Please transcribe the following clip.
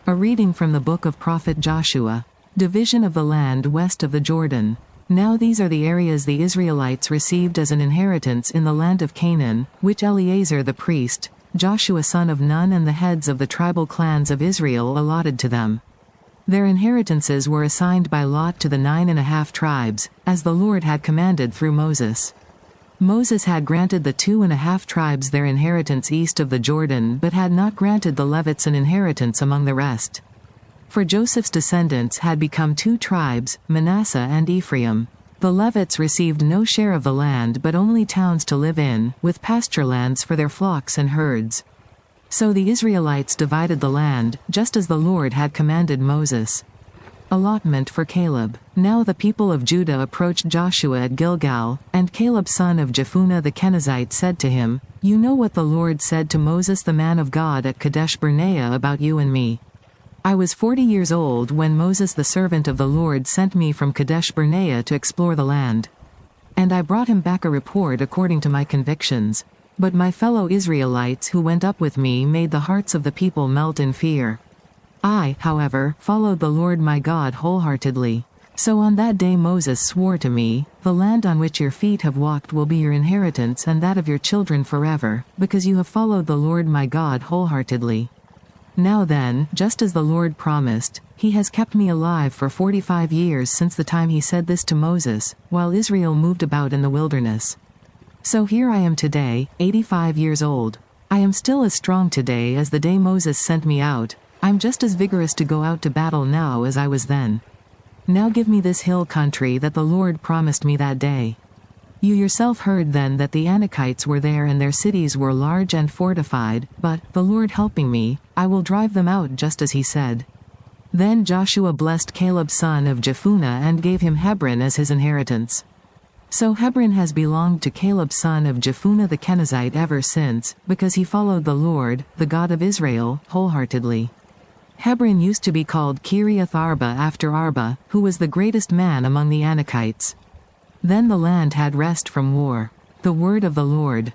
A reading from the book of Prophet Joshua. Division of the land west of the Jordan. Now these are the areas the Israelites received as an inheritance in the land of Canaan, which Eleazar the priest, Joshua son of Nun and the heads of the tribal clans of Israel allotted to them. Their inheritances were assigned by lot to the 9.5 tribes, as the Lord had commanded through Moses. Moses had granted the 2.5 tribes their inheritance east of the Jordan but had not granted the Levites an inheritance among the rest. For Joseph's descendants had become 2 tribes, Manasseh and Ephraim. The Levites received no share of the land but only towns to live in, with pasture lands for their flocks and herds. So the Israelites divided the land, just as the Lord had commanded Moses. Allotment for Caleb. Now the people of Judah approached Joshua at Gilgal, and Caleb son of Jephunneh the Kenizzite said to him, "You know what the Lord said to Moses the man of God at Kadesh Barnea about you and me. I was 40 years old when Moses the servant of the Lord sent me from Kadesh Barnea to explore the land. And I brought him back a report according to my convictions. But my fellow Israelites who went up with me made the hearts of the people melt in fear. I, however, followed the Lord my God wholeheartedly. So on that day Moses swore to me, 'The land on which your feet have walked will be your inheritance and that of your children forever, because you have followed the Lord my God wholeheartedly.' Now then, just as the Lord promised, he has kept me alive for 45 years since the time he said this to Moses, while Israel moved about in the wilderness. So here I am today, 85 years old. I am still as strong today as the day Moses sent me out. I'm just as vigorous to go out to battle now as I was then. Now give me this hill country that the Lord promised me that day. You yourself heard then that the Anakites were there and their cities were large and fortified, but, the Lord helping me, I will drive them out just as he said." Then Joshua blessed Caleb son of Jephunneh and gave him Hebron as his inheritance. So Hebron has belonged to Caleb son of Jephunneh the Kenizzite ever since, because he followed the Lord, the God of Israel, wholeheartedly. Hebron used to be called Kiriath Arba after Arba, who was the greatest man among the Anakites. Then the land had rest from war. The word of the Lord.